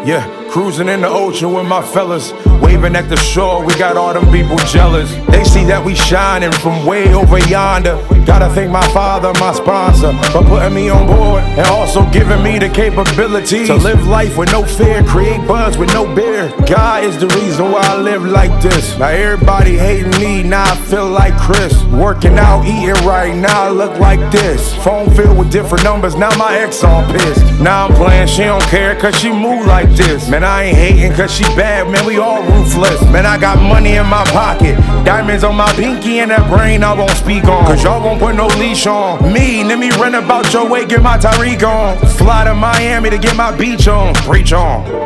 Yeah, cruising in the ocean with my fellas, waving at the shore, we got all them people jealous. They see that we shining from way over yonder. Gotta thank my father, my sponsor, for putting me on board and also giving me the capability to live life with no fear, create buzz with no beer. God is the reason why I live like this. Now everybody hating me, now I feel like Chris. Working out, eating right, now I look like this. Phone filled with different numbers, now my ex all pissed. Now I'm playing, she don't care cause she move like this. Man, I ain't hating cause she bad, man, we all ruthless. Man, I got money in my pocket, diamonds on my pinky, and that brain I won't speak on, cause y'all won't put no leash on me. Let me run about your way, get my Tyreek on. Fly to Miami to get my beach on. Preach on.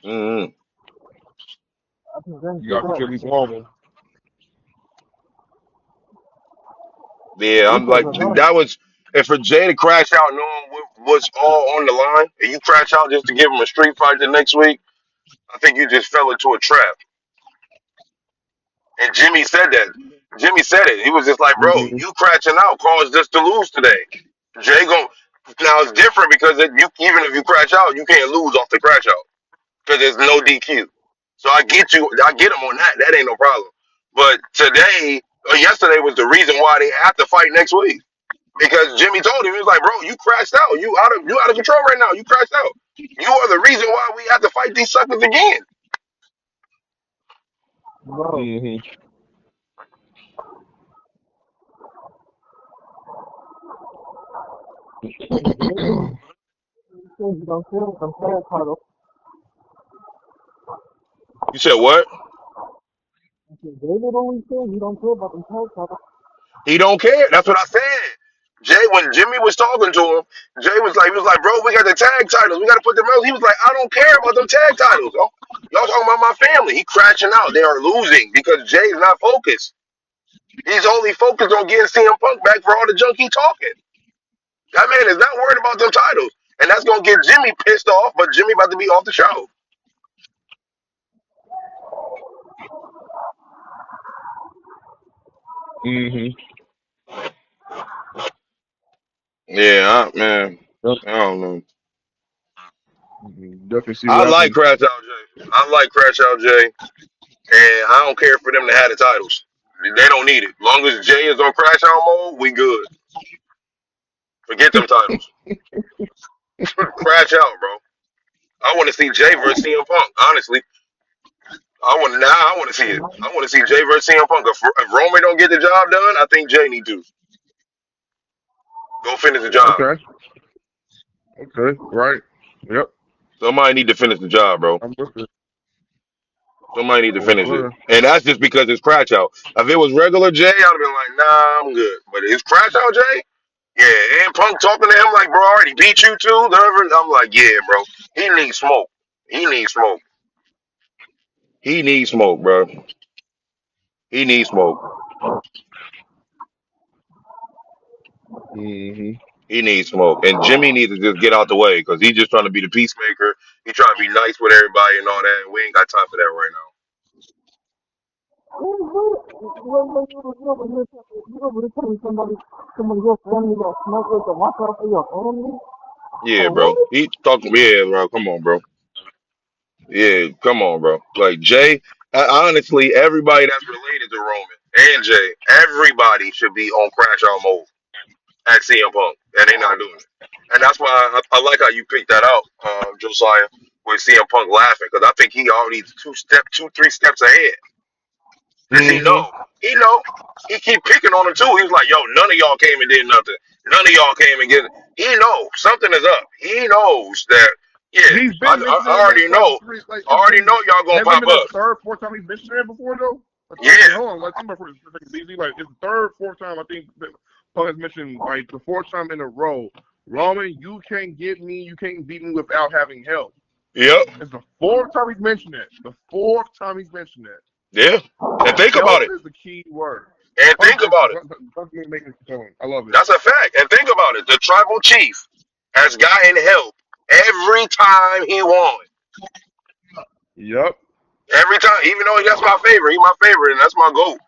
Mm-hmm. You got Philly Marvel. Yeah, I'm like that was, and for Jay to crash out knowing what's all on the line, and you crash out just to give him a street fight the next week, I think you just fell into a trap. And Jimmy said that. Jimmy said it. He was just like, bro, Mm-hmm. you crashing out caused us to lose today. Jay gon' Now it's different because you, even if you crash out, you can't lose off the crash out because there's no DQ. So I get you. I get him on that. That ain't no problem. But today or yesterday was the reason why they have to fight next week. Because Jimmy told him, he was like, bro, you crashed out. You out of control right now. You crashed out. You are the reason why we have to fight these suckers again. Mm-hmm. You said what? He don't care. That's what I said. Jay, when Jimmy was talking to him, Jay was like, bro, we got the tag titles. We got to put them out. He was like, I don't care about them tag titles. Oh, y'all talking about my family. He crashing out. They are losing because Jay's not focused. He's only focused on getting CM Punk back for all the junk he talking. That man is not worried about them titles. And that's going to get Jimmy pissed off, but Jimmy about to be off the show. Mm-hmm. Yeah, man. Yep. I don't know. Definitely see I what like happened. Crash Out Jay. I like Crash Out Jay. And I don't care for them to have the titles. They don't need it. Long as Jay is on Crash Out mode, we good. Forget them titles. Crash out, bro. I want to see Jay versus CM Punk. Honestly, I want to see it. I want to see Jay versus CM Punk. If Roman don't get the job done, I think Jay need to go finish the job. Okay. Okay. Right. Yep. Somebody need to finish the job, bro. I'm with it. Somebody need to Yes, finish it. sir. And that's just because it's Crash Out. If it was regular Jay, I'd have been like, nah, I'm good. But it's Crash Out Jay? Yeah, and Punk talking to him like, bro, I already beat you too. I'm like, yeah, bro. He needs smoke. He needs smoke. He needs smoke, bro. He needs smoke. Mm-hmm. He needs smoke. And Jimmy needs to just get out the way because he's just trying to be the peacemaker. He trying to be nice with everybody and all that. And we ain't got time for that right now. Yeah, bro. He talking. Yeah, bro. Come on, bro. Yeah, come on, bro. Like Jay, honestly, everybody that's related to Roman and Jay, everybody should be on crash out mode at CM Punk, and they not doing it. And that's why I like how you picked that out, Josiah, with CM Punk laughing because I think he already 3 steps ahead. Cause Mm-hmm. he know, he keep picking on him too. He was like, "Yo, none of y'all came and did nothing. None of y'all came and get it." He knows something is up. He knows that. Yeah, He's I, been I mentioning that already for like know. three. Like I already know y'all gonna hasn't it pop been the up. third, fourth time he's mentioned that before though? I think Yeah, hold on, like I'm for a second, like it's the third, fourth time I think that Paul has mentioned like the fourth time in a row. Roman, you can't get me, you can't beat me without having help. yep, It's the fourth time he's mentioned that. The fourth time he's mentioned that. yeah. And think about Help it. is the key word. And think about it. Punk is making it compelling. I love it. That's a fact. And think about it. The tribal chief has gotten help every time he won. Yep. Every time, even though that's my favorite, he's my favorite, and that's my goat.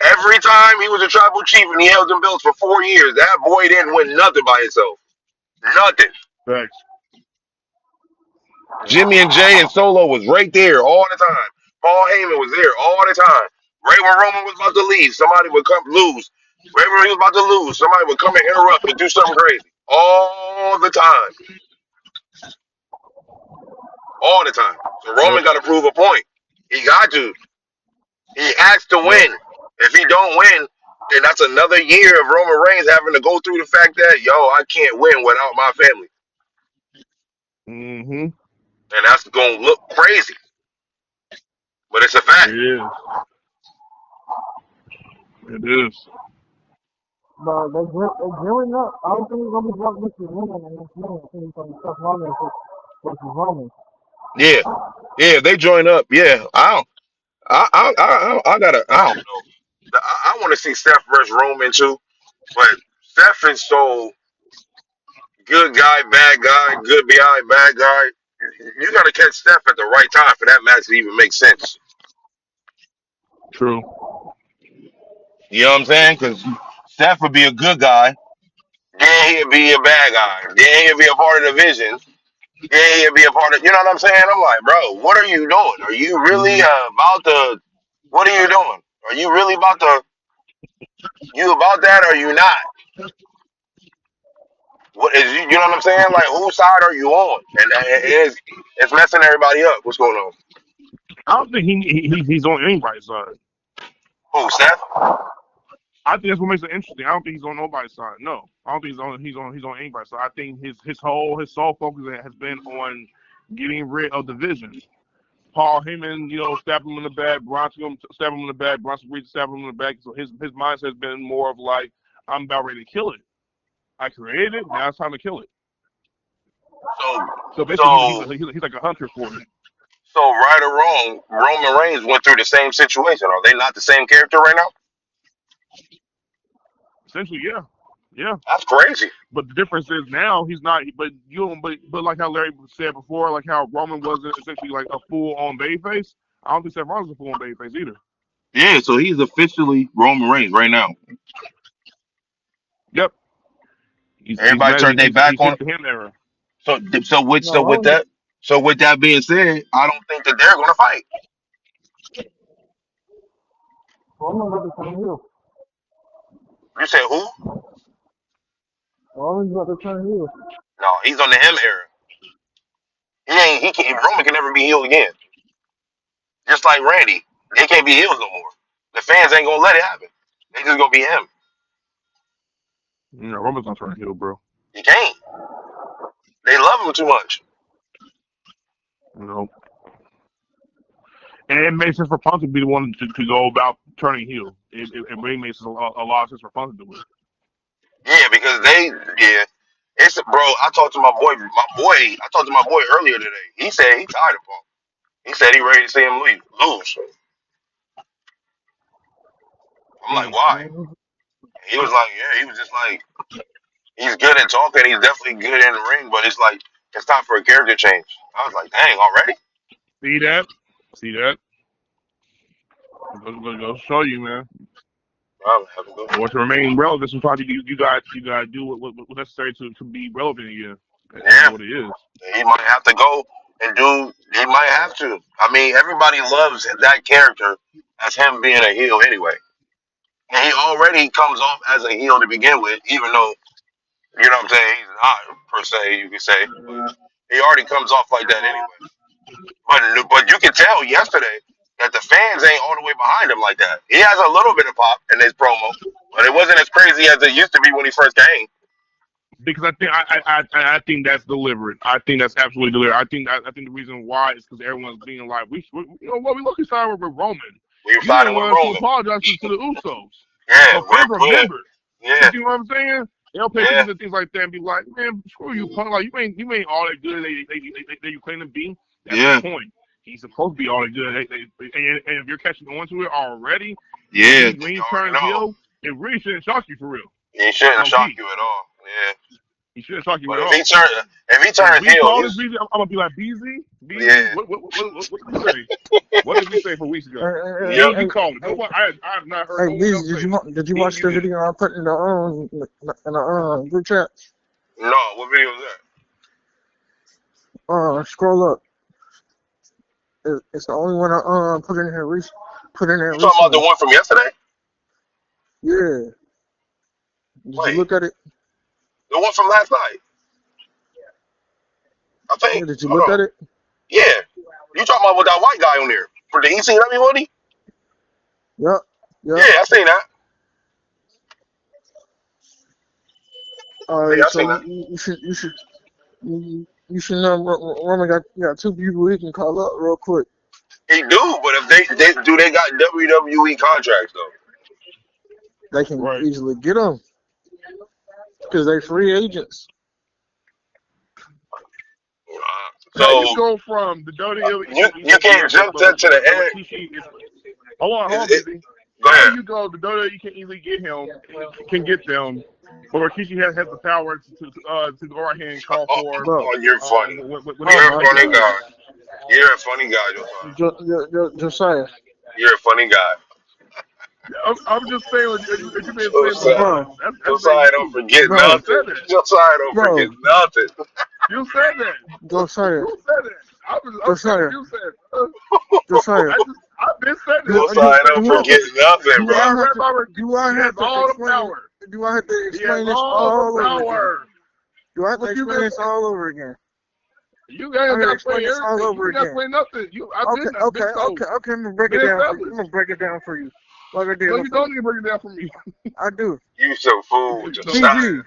Every time he was a tribal chief and he held them belts for 4 years, that boy didn't win nothing by himself. Nothing. Facts. Jimmy and Jay and Solo was right there all the time. Paul Heyman was there all the time. Right when Roman was about to leave, somebody would come lose. Right when he was about to lose, somebody would come and interrupt and do something crazy. All the time. All the time. So Yep. Roman got to prove a point. He got to. He has to Yep. win. If he don't win, then that's another year of Roman Reigns having to go through the fact that, yo, I can't win without my family. Mm-hmm. And that's going to look crazy. But it's a It fact. is. It is. But they're gearing up. I don't think it's gonna be Brock versus Roman in this minute. I think it's gonna be Seth Rollins versus Roman. Yeah. Yeah, they join up. Yeah. I don't know. I want to see Steph versus Roman too, but Steph is so good guy, bad guy, good guy, bad guy. You got to catch Steph at the right time for that match to even make sense. True. You know what I'm saying? Because Steph would be a good guy, then he'd be a bad guy, then he'd be a part of the vision, then he'd be a part of. You know what I'm saying? I'm like, bro, what are you doing? Are you really Mm-hmm. about to? What are you doing? Are you really about to? You about that or you not? What is you know what I'm saying? Like whose side are you on? And it's messing everybody up. What's going on? I don't think he's on anybody's side. Who, Steph? I think that's what makes it interesting. I don't think he's on nobody's side. No, I don't think he's on anybody's side. I think his sole focus has been on getting rid of the vision. Paul Heyman, stab him in the back. Bronson stab him in the back. Bronson Reed stab him in the back. So his mindset has been more of like, I'm about ready to kill it. I created it. Now it's time to kill it. So So basically, so he's like a hunter for it. so right or wrong, Roman Reigns went through the same situation. Are they not the same character right now? Essentially, yeah, yeah. That's crazy. But the difference is now he's not. But but like how Larry said before, like how Roman wasn't essentially like a full on babyface. I don't think Seth Rollins is a full on babyface either. Yeah, so he's officially Roman Reigns right now. Yep, he's Everybody mad. turned their back He's on hit him. the him era. No, So with that being said, I don't think that they're gonna fight. Roman about to turn heel. You said who? Roman's about to turn heel. No, he's on the him era. He ain't. He can't. Roman can never be healed again. Just like Randy, they can't be healed no more. The fans ain't gonna let it happen. They just gonna be him. Roman's not turning heel, bro. He can't. They love him too much. No. And it makes sense for Punk to be the one to go about turning heel. It really makes a lot of sense for Punk to do it. Yeah, because yeah. It's bro. I talked to my boy. I talked to my boy earlier today. He said he tired of Punk. He said he ready to see him lose. I'm like, Mm. why? Mhm. He was like, yeah. He was just like, he's good at talking. He's definitely good in the ring, but it's like it's time for a character change. I was like, dang, already? See that? See that? Go show you, man. I'm having a good. And to remain relevant, sometimes you got to do what's necessary to be relevant again. And Yeah, what it is. he might have to go and do. He might have to. I mean, everybody loves that character as him being a heel anyway. And he already comes off as a heel to begin with, even though you know what I'm saying he's not per se. You could say, but he already comes off like that anyway. But you can tell yesterday that the fans ain't all the way behind him like that. He has a little bit of pop in his promo, but it wasn't as crazy as it used to be when he first came. Because I think that's deliberate. I think that's absolutely deliberate. I think the reason why is because everyone's being like, we lucky side with Roman. We were You ain't siding with want to Roman. apologize to the Usos. Yeah, So fans remember. You yeah, see what I'm saying? They'll pay yeah, attention to things like that and be like, man, screw you, punk. Like you ain't all that good that you claim to be. That's the yeah, point. he's supposed to be all that good. And if you're catching on to it already, Yeah, when you he already turns know. heel, it really shouldn't shock you for real. He shouldn't Low shock key, you at all. Yeah. he shouldn't shock you But at if he all. turn if he And if turns we heel, call this he's BZ, I'm gonna be like BZ. yeah. What did we say? What did we say for weeks ago? Yep. You called it. Nobody, I have not heard Hey, no one Beezy, else say it. did you Me watch and you the did. video I put in the group chat? No, what video was that? Scroll up. It's the only one I put in here You talking about the recently. one from yesterday? Yeah. Did you Wait, look at it? the one from last night. I Yeah, think. did you Hold look on. at it? Yeah. You talking about with that white guy on there for the ECW hoodie? Yep. Yeah, Yep. I seen that. All Yeah, right, I so seen that. you should know Roman got two people he can call up real quick. He do, but if they got WWE contracts though. They can Right. easily get them because they free agents. How you So go from the you can't jump to the but end. Rikishi is. Hold on, Is it, busy. go How ahead. you go the WWE can easily get him, can get them, but Rikishi has the power to go right here and call for Bro, You're funny. whatever oh You're a my money he funny wants. God, guy. You're a funny guy, Josiah. Josiah, You're a funny guy. I'm just saying what you've been saying Josiah, before. bro, That's been Josiah don't you. forget bro, You nothing. said that. Josiah don't forget bro, nothing. You said that. Josiah, You said that. I'm saying what Josiah, you said. Josiah. I've been saying Do, this. do, Josiah don't do I forget nothing, You do bro. I are have right to by do I He has have to all the explain power. do I have to He has explain this all the all over again? power. Do I have to What you explain been this all over again? You guys I gotta got to explain explain this all everything. over You got to again. explain nothing. I've Okay, been told. I'm gonna break it Been down for you. I'm established. gonna break it down for you. Like I did No, you before. don't need to break it down for me. I do. You some fool, No. BZ, Josiah.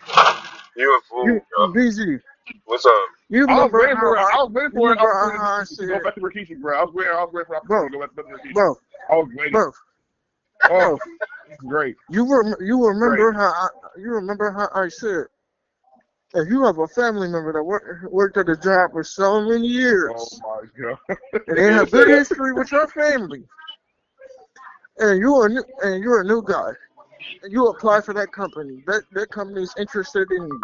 You a fool, bro. BZ. What's up? You I was remember waiting how for it. I was waiting you for it. I remember was waiting how I to go said, back to Rikishi, bro. I was waiting for bro, to go back to Rikishi. bro, I was waiting. bro, Oh, bro. great. You Great. remember how I said if you have a family member that worked at a job for so many Oh years my god. and they have good history with your family, and you're a new guy, and you apply for that company, that company is interested in you,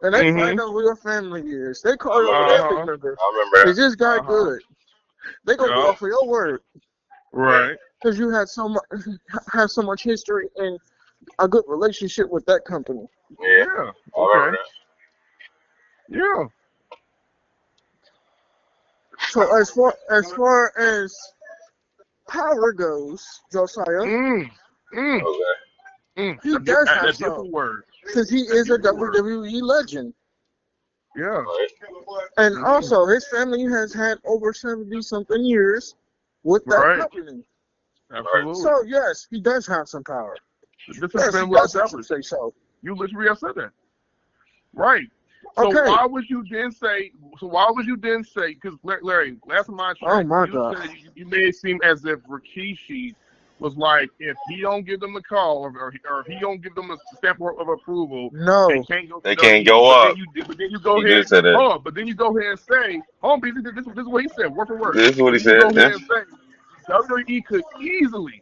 and they find out who your family is. They I call your remember that. family member. I remember Is this guy good? They gonna go Yeah. off of your word that. Right. because you had so much history and a good relationship with that company. Yeah, Yeah. I remember Okay. that. Yeah. So as far as power goes, Josiah, Mm. Mm. Okay. Mm. he does have That some different word. because he That is a different word. WWE legend. Yeah. Right. And also, his family has had over 70-something years with that Right. company. Absolutely. So, yes, he does have some power. This has Yes, been he well does have some established. say so. You literally have said that. Right. So Okay. why would you then say? Because Larry, last time I checked, Oh, my you God. said you made it seem as if Rikishi was like, if he don't give them a call or if he don't give them a stamp of approval, No. they can't go. They to can't WWE. go up. But then you go He ahead. did say that. Hold on. But then you go ahead and say, hold on, this is what he said, word for word. This is what he Then you said. go ahead and say, WWE could easily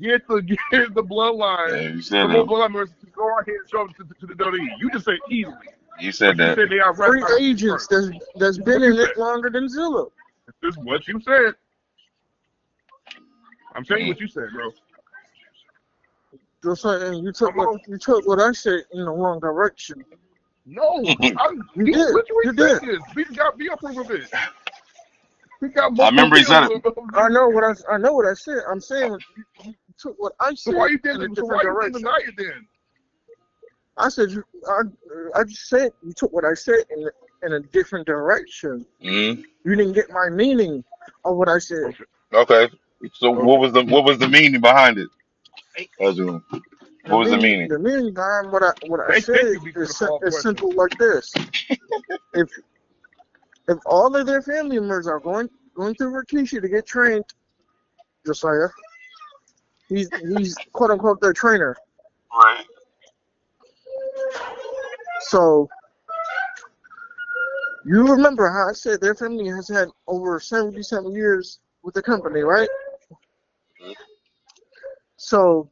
get the bloodline. Yeah, you said The more that. bloodline members to go out here and show up to the WWE. You just said easily. You said But you that. said they are Free wrestling agents first. that's been in it longer than Zilla. This is what you said. I'm telling you what you said, bro. Josiah, you took what I said in the wrong direction. No, You you did. literally You said did. this. We got be approve of it. We got I remember he said it. I know what I said. I'm saying you took what I said So why you in a didn't? So different why you didn't direction. deny it then? I said I just said you took what I said in a different direction. Mm-hmm. You didn't get my meaning of what I said. Okay. So Okay. what was the meaning behind it? What was the meaning? The meaning behind what I Thank said you for the call is question. simple like this. If all of their family members are going through Rikishi to get trained, Josiah, he's quote unquote their trainer. Right. So You remember how I said their family has had over 70-something years with the company, right? Mhm. So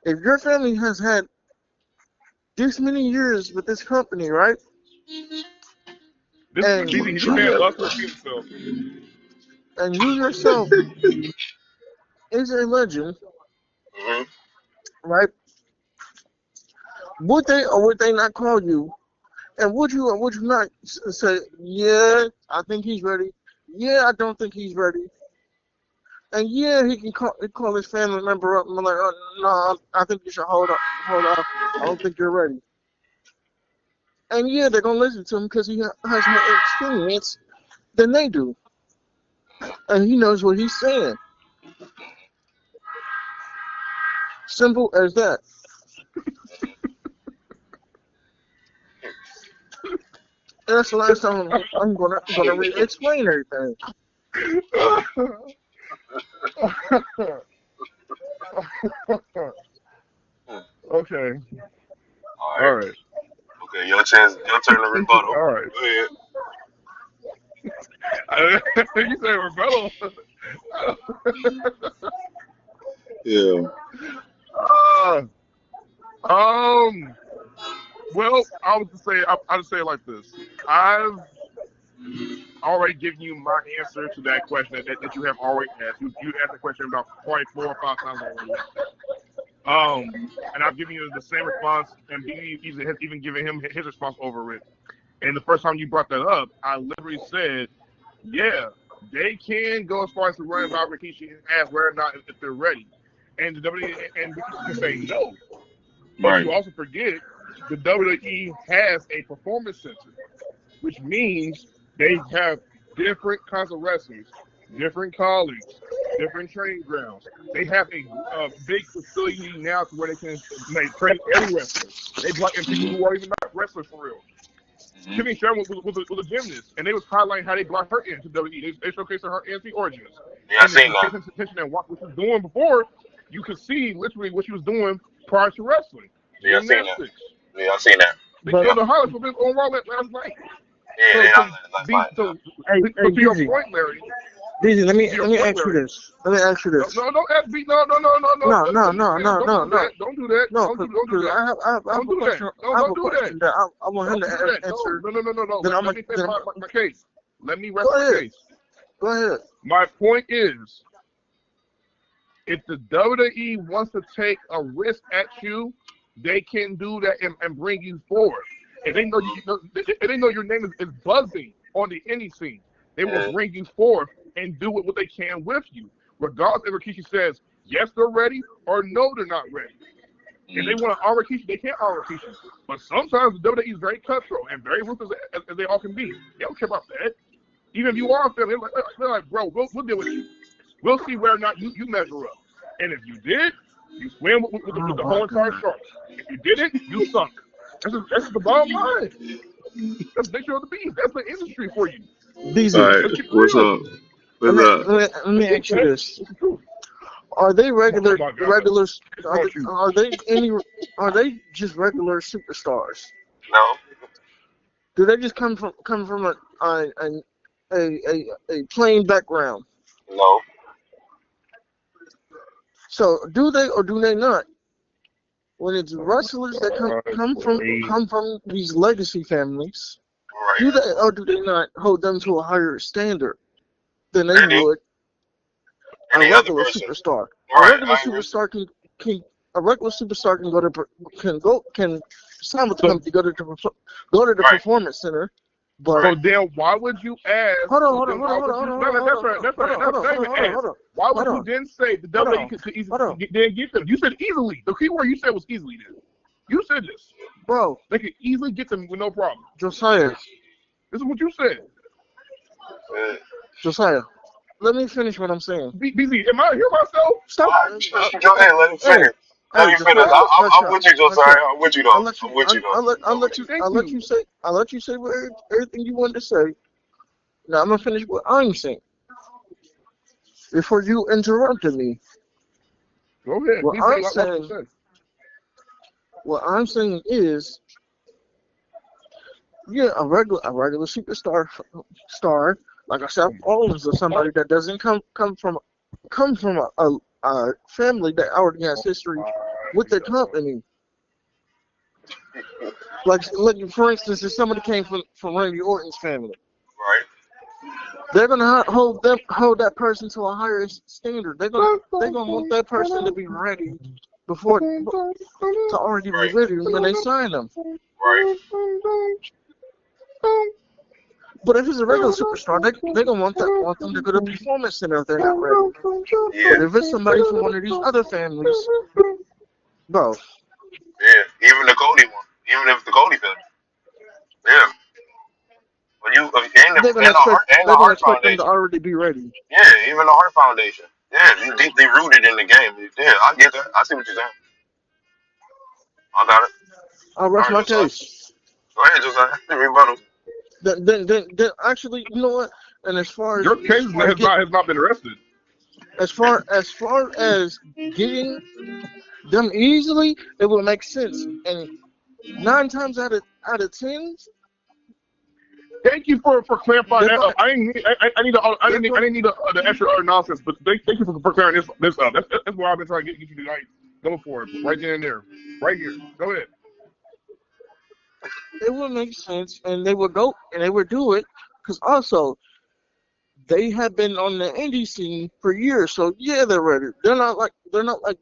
if your family has had this many years with this company, right? This And BZ, this man you loves to repeat himself. and you yourself is a legend, Mhm. right? Would they or would they not call you? And would you or would you not say, yeah, I think he's ready. Yeah, I don't think he's ready. And yeah, he can call his family member up and be like, oh, no, I think you should hold off. I don't think you're ready. And yeah, they're gonna listen to him because he has more experience than they do, and he knows what he's saying. Simple as that. And that's the last time I'm gonna re-explain everything. Okay. All All right. right. Okay, your chance. Your turn to rebuttal. All right. Go ahead. You say rebuttal. Yeah. uh, um. Well, I'll just say it like this. I've already given you my answer to that question that you have already asked. You asked the question about probably 4 or 5 times already. And I've given you the same response, and BB has even given him his response over it. And the first time you brought that up, I literally said, yeah, they can go as far as to run about Rikishi and ask whether or not if they're ready. And the WWE and Rikishi can say no. But Right. you also forget the WWE has a performance center, which means they have different kinds of wrestlers, different colleagues, different training grounds. They have a big facility now to where they can train every wrestler. They brought in people Mhm. who are even not wrestlers for real. Mhm. Tiffany Sherman was a gymnast, and they was highlighting how they brought her into WWE. They showcased her NC origins. Yeah, I And if seen you pay that. attention and watch what she was doing before, you could see literally what she was doing prior to wrestling. Yeah, I seen that. Gymnastics. Yeah, I seen that. They But showed Yep. the highlights of this on Raw last night. Yeah, So they so highlighted last be night. Yeah. so hey, so to your Busy, point, Larry. To let your me point, ask you Larry. this. Let me ask you No, this. no, don't ask me. No, no, no, no, no. No, no, no, no, Don't no, do that. no, Don't do that. no, Don't do because that. I have Don't a do that. question. No, I have don't a do that. question that I want him Don't do to that. No, answer. no, no, no, no. Then Let me finish my case. Let me rest go my ahead. case. Go ahead. My point is, if the WWE wants to take a risk at you, they can do that and bring you forward. If they know if they know your name is buzzing on the indie scene, they will Mhm. bring you forth and do what they can with you. Regardless if Rikishi says yes, they're ready, or no, they're not ready. If they Mhm. want to honor Rikishi, they can't honor Rikishi. But sometimes the WWE is very cutthroat and very ruthless as they all can be. They don't care about that. Even if you are a fan, they're like, bro, we'll deal with you. We'll see whether or not you measure up. And if you did, you swim with Oh the my whole entire God. shark. If you didn't, you sunk. That's just the bottom line. That's the nature of the beast. That's the industry for you. All BZ, right. Let's keep it What's real. up? What's up? let me ask you Okay? this. It's the truth. Are they Oh regular my God. regulars? It's about you. Are they just regular superstars? No. Do they just come from a plain background? No. So do they or do they not? When it's Oh wrestlers that my God. Great. come from these legacy families, Right. do they or do they not hold them to a higher standard than they They do. would a Any other regular person. superstar? A Right. regular I agree. superstar can a regular superstar can sign with the So company, go to the Right. performance center, but Right. so then why would you ask? So then why would you? No, no, that's right. That's right. Not even ask. Why would you then say the WWE could easily then get them? You said easily. The key word you said was easily. Then you said this. bro, They could easily get them with no problem. Josiah, This is what you said. Uh, Josiah, let me finish what I'm saying. BZ, am I hear myself? Stop. Go ahead. Let him Hey, finish. Let hey, me finish. Josiah, I'm with you, Josiah. I'm with you though. I'm with you though. I'm with you. Thank you. I'll let you say everything you wanted to say. Now I'm gonna finish what I'm saying before you interrupted me. Go ahead. What Please say I'm what you saying, say. what I'm saying is Yeah, a regular star. Like I said, always is somebody that doesn't come from a family that already has history with the company. Like for instance, if somebody came from Randy Orton's family, Right. they're gonna hold that person to a higher standard. They're gonna want that person to be ready before to already be Right. ready when they sign them. Right. But if it's a regular superstar, they gonna want them to go to performance center if they're not ready. Yeah. But if it's somebody from one of these other families, bro, Yeah. Even the Cody one. Even if it's the Cody family. Yeah. When you in they're gonna the expect Heart them to Foundation. already be ready. Yeah. Even the Heart Foundation. Yeah. You deeply rooted in the game. Yeah. I get that. I see what you're saying. I got it. I'll All rest right, my Josiah. case. Go ahead, Josiah. Rebuttal. Then actually, you know what? And Your case has not been arrested. as far as getting them easily, it will make sense. And 9 times out of 10, Thank you for clarifying they're that gonna up. I didn't need the extra nonsense, but thank you for clearing this up. That's why I've been trying to get you to like go for it right there and there, right here. Go ahead. it will make sense, and they would go and they would do it because also they have been on the indie scene for years. So yeah, they're ready. They're not like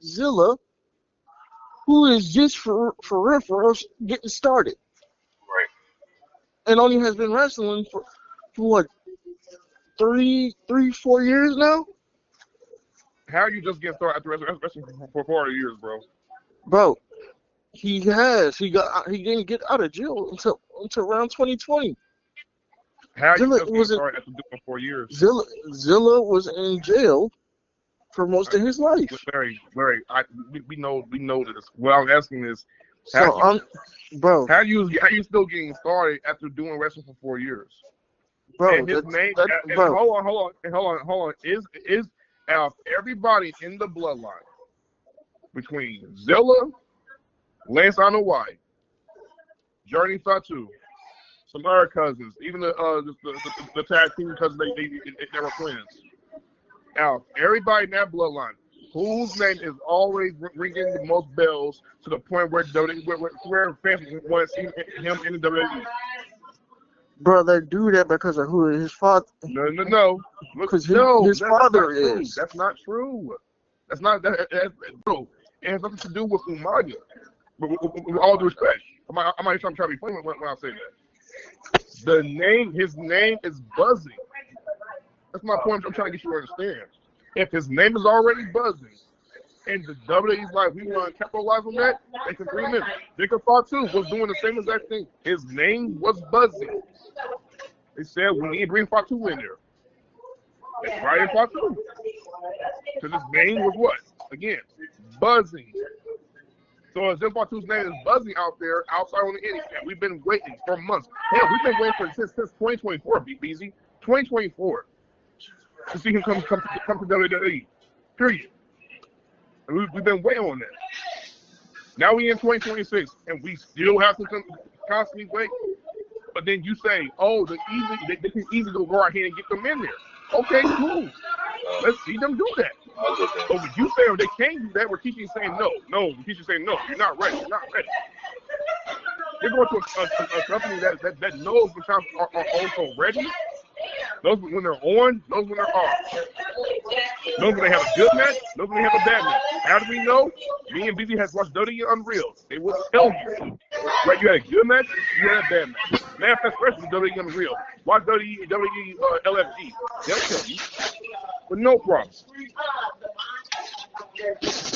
Zilla, who is just for us getting started Right. and only has been wrestling for what 4 years now, How you just get started after wrestling for 4 years, bro? bro. He didn't get out of jail until around 2020. How you Zilla just get was in, started after doing 4 years? Zilla was in jail for most of his life. Larry, we know this. What I'm asking is, how So bro, how you still getting started after doing wrestling for 4 years? bro, And his name, and bro, hold on, is out of everybody in the bloodline between Zilla, Lance Arnold White, Journey Fatu, some other cousins, even the tag team cousins, they were twins. Out of everybody in that bloodline, whose name is always ringing the most bells to the point where fans want to see him in the WWE? bro, they do that because of who his father, No. because No, his father true. is. That's not true. That's not no. It has nothing to do with Umaga. With all due respect, I'm not trying to be funny when I say that. His name is buzzing. That's my point. I'm trying to get you to understand. If his name is already buzzing, and the WWE's like, we want to capitalize on that, they can bring him in. Jacob Fatu was doing the same exact thing. His name was buzzing. They said we need to bring Fatu in there. It's Brian Fatu. Because his name was what? Again, buzzing. So as if Fatu's name is buzzing out there, outside on the internet, we've been waiting for months. Hell, we've been waiting since 2024, BZ. 2024. To see him come to WWE. Period. And we've been waiting on that. Now we in 2026, and we still have to constantly wait. But then you say, oh, they can easily go right here and get them in there. Okay, cool. Let's see them do that. But when you say they can't do that, we're teaching saying no. No, we're teaching saying no. You're not ready. You're not ready. They're going to a company that knows when times are also ready. Knows when they're on, knows when they're off. Knows when they have a good match, knows when they have a bad match. How do we know? Me and BB has watched WWE Unreal. They will tell you. Right, you had a good match, you had a bad match. Manifest Wrestling is WWE Unreal. Watch WWE LFG. They'll tell you. But no problem.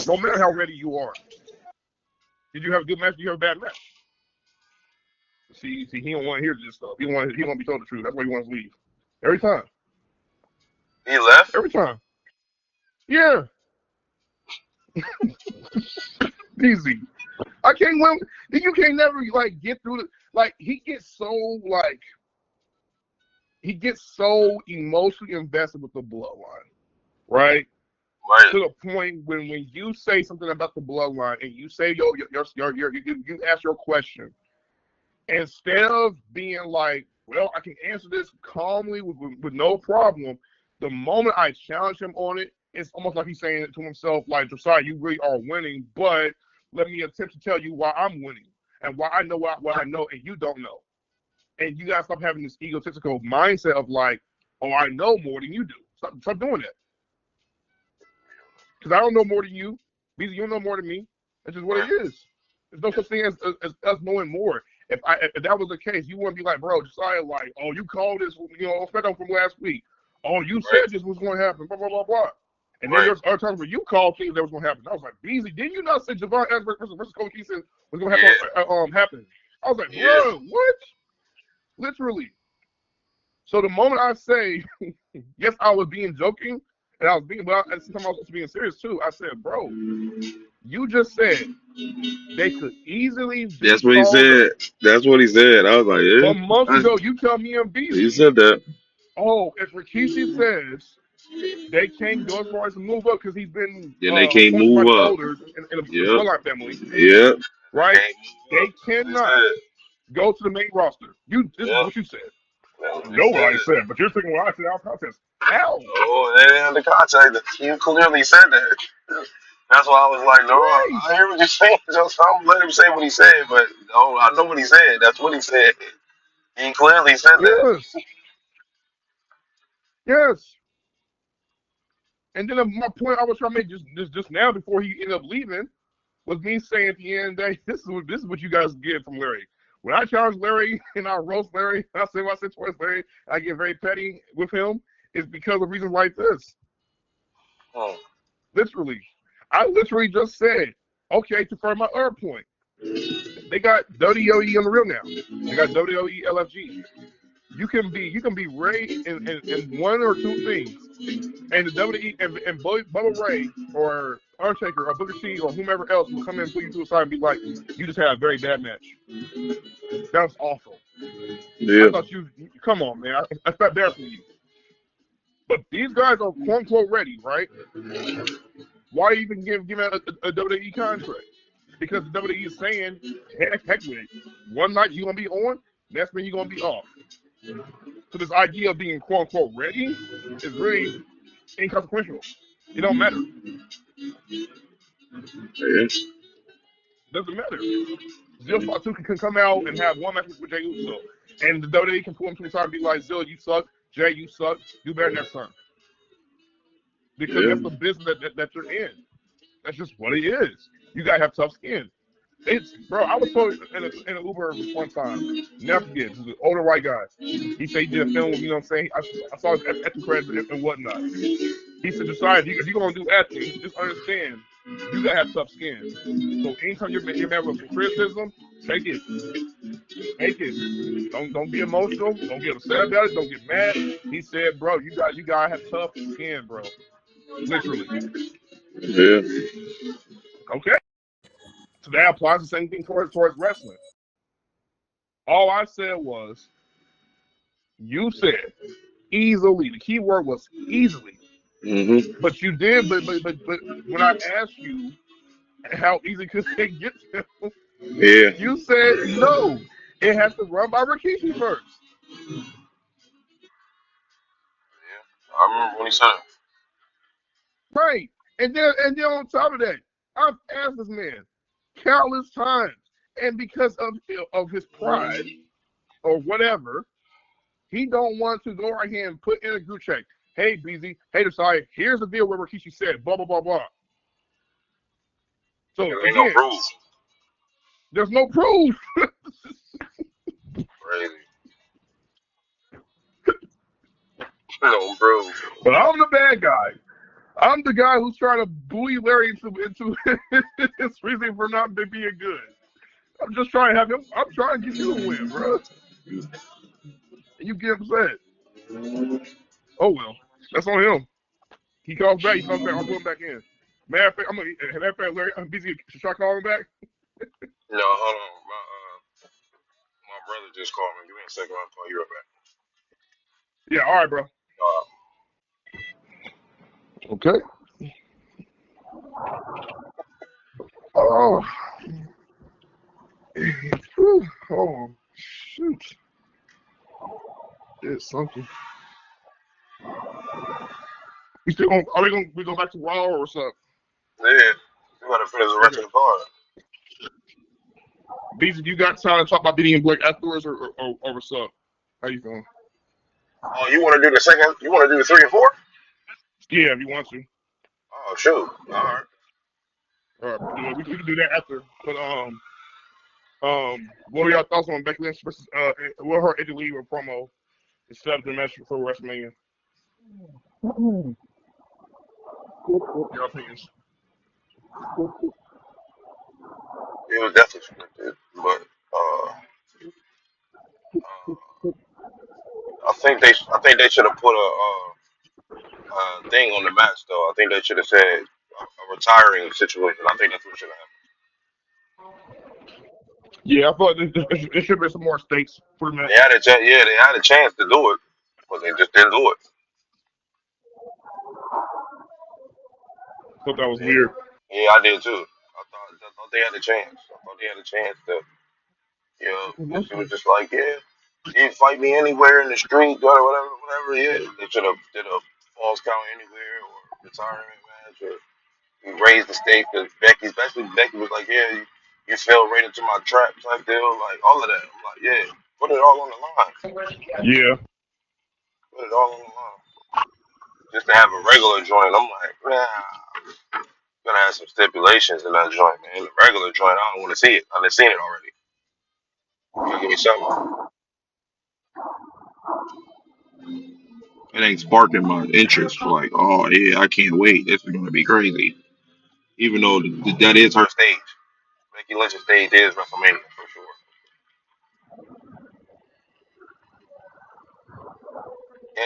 No matter how ready you are. Did you have a good match? Did you have a bad match? See, he don't want to hear this stuff. He want to be told the truth. That's why he wants to leave. Every time. He left? Every time. Yeah. Easy. I can't win. You can't never like get through the he gets so emotionally invested with the bloodline. Right? Right. To the point when you say something about the bloodline and you say you ask your question, Instead of being like, well, I can answer this calmly with no problem, the moment I challenge him on it, it's almost like he's saying it to himself, like, Josiah, you really are winning, but let me attempt to tell you why I'm winning and why I know what I know and you don't know. And you gotta stop having this egotistical mindset of like, oh, I know more than you do. Stop doing that. Because I don't know more than you. Because you don't know more than me. That's just what it is. There's no such thing as us knowing more. If that was the case, you wouldn't be like, bro, Josiah, like, oh, you called this, from last week. Oh, you said this was going to happen, blah, blah, blah, blah. And then there's other times where you called things that was going to happen. I was like, Beasley, didn't you not say Javon Edwards versus Coach Keeson was going to happen? I was like, bro, what? Literally. So the moment I say, yes, I was being joking, and I was being, but at the same time I was being serious too. I said, bro, you just said they could easily be That's what he said. That's what he said. I was like, yeah. But months ago, you tell me and Beasley. He said that. Oh, if Rikishi says they can't go as far as to move up because he's been Then they can't move up. shoulders in a bloodline family. Yeah. Right? They cannot go to the main roster. This is what you said. No, what I said, but you're saying what I said out of context. How? Oh, they didn't the contact. You clearly said that. That's why I was like, no, I hear what you're saying. Just I'm let him say what he said, but no, I know what he said. That's what he said. He clearly said that. Yes. And then my point I was trying to make just now before he ended up leaving was me saying at the end of the day, this is what you guys get from Larry. When I challenge Larry and I roast Larry, I say what I said towards Larry, I get very petty with him, it's because of reasons like this. Oh. Literally. I literally just said, okay, to further my other point. They got WWE on the real now. They got WWE LFG. You can be Ray in one or two things. And the WWE and Bubba Ray or Undertaker or Booker T or whomever else will come in and put you to the side and be like, you just had a very bad match. That was awful. Yeah. I thought come on, man. I felt bad for you. But these guys are quote unquote ready, right? Why even give out a WWE contract? Because the WWE is saying, heck with it. One night you're gonna be on, next minute you're gonna be off. So this idea of being quote unquote ready is really inconsequential. It don't matter. Yeah. Doesn't matter. Zil Fatu can come out and have one match with Jey Uso, and the WWE can pull him to the side and be like, Zil, you suck. Jay, you suck. Do better next time. Because that's the business that you're in. That's just what it is. You gotta have tough skin. Bro, I was told in an Uber one time, never forget, this is an older white guy. He said he did a film, you know what I'm saying? I saw his acting credits and whatnot. He said, Josiah, if you're going to do acting, just understand, you got to have tough skin. So anytime you're mad with criticism, take it. Take it. Don't be emotional. Don't get upset about it. Don't get mad. He said, bro, you got to have tough skin, bro. Literally. Yeah. Okay. So that applies the same thing towards wrestling. All I said was, you said easily. The key word was easily. Mm-hmm. But you did. But when I asked you how easy could they get to him, you said no. It has to run by Rikishi first. Yeah, I remember when he said it. Right. And then on top of that, I've asked this man countless times, and because of his pride or whatever, he don't want to go right here and put in a group check. Hey, BZ, hey, Josiah, here's the deal where Rikishi said, blah, blah, blah, blah. So, again, no proof. There's no proof. Crazy. No proof. But I'm the bad guy. I'm the guy who's trying to bully Larry into his reason for not being good. I'm just trying to have him. I'm trying to get you to win, bro. And you get upset. Oh well, that's on him. He comes back. I'll put him back in. Matter of fact, Larry, I'm busy. Should I call him back? No, hold on. My brother just called me. Give me a second. I'll call you right back. Yeah. All right, bro. Okay. Oh. Oh, It's something. We still gonna, are we go back to Raw or what's up? Yeah, you gotta finish the rest Okay. of the card. Beats, you got time to talk about Diddy and Blake afterwards or what's up? How you feeling? Oh, you want to do the second? You want to do the 3 and 4? Yeah, if you want to. Oh, shoot. All right. We can do that after. But what are your thoughts on Becky Lynch versus what her Eddie Lee promo is set up the match for WrestleMania? Your opinions? It was definitely scripted, but I think they should have put a thing on the match though. I think they should have said a retiring situation. I think that's what should have happened. Yeah, I thought there should be some more stakes for the They match. had a chance. Yeah, they had a chance to do it, but they just didn't do it. Thought that was Yeah, weird. yeah, I did too. I thought they had a chance. I thought they had a chance to, she was just like, yeah, you fight me anywhere in the street, whatever. Yeah, they should have did a falls count anywhere or retirement match or you raised the stakes because Becky, especially Becky, was like, yeah, you fell right into my trap type deal, like all of that. I'm like, yeah, put it all on the line, Yeah. put it all on the line. Just to have a regular joint, I'm like, nah, gonna have some stipulations in that joint, man. The regular joint, I don't want to see it. I've seen it already. You gotta give me something. It ain't sparking my interest. Like, oh yeah, I can't wait. This is gonna be crazy. Even though that is her stage. Becky Lynch's stage is WrestleMania for sure.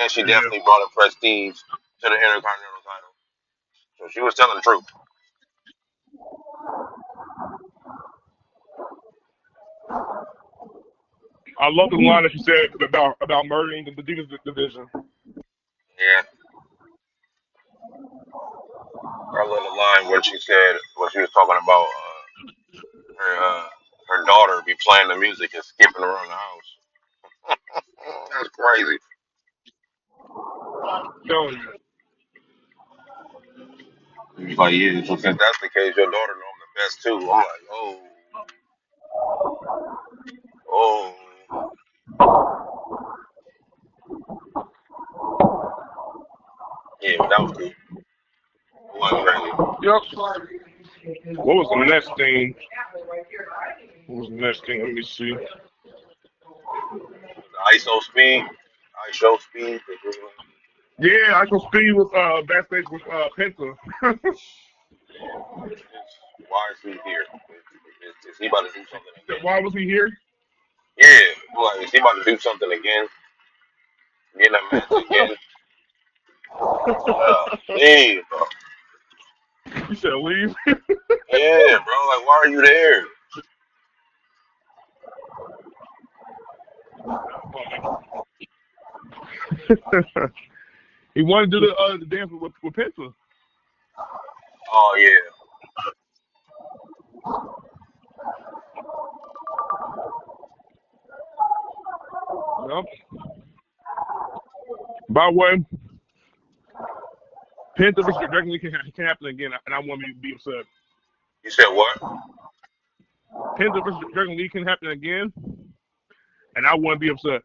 And she Yeah. definitely brought a prestige to the Intercontinental title. So she was telling the truth. I love the line that she said about murdering the Divas division. Yeah. I love the line when she said when she was talking about her her daughter be playing the music and skipping around the house. That's crazy. Telling you. He's like, yeah, so since that's the case, your daughter know I'm the best too. I'm like, oh, yeah, but that was cool. It wasn't crazy. Yep. What was the next thing? What was the next thing? Let me see. The ISO speed, ISO speed. Yeah, I can speed with backstage with Penta. Why is he here? Is he about to do something again? Why was he here? Yeah, like is he about to do something again? Get in a match again? Leave, bro. You said leave. Yeah, bro. Like, why are you there? He wanted to do the dance with Penta. Oh yeah. Yep. By the way, Penta versus Dragon Lee can happen again, and I want to be upset. You said what? Penta versus Dragon Lee can happen again, and I want to be upset.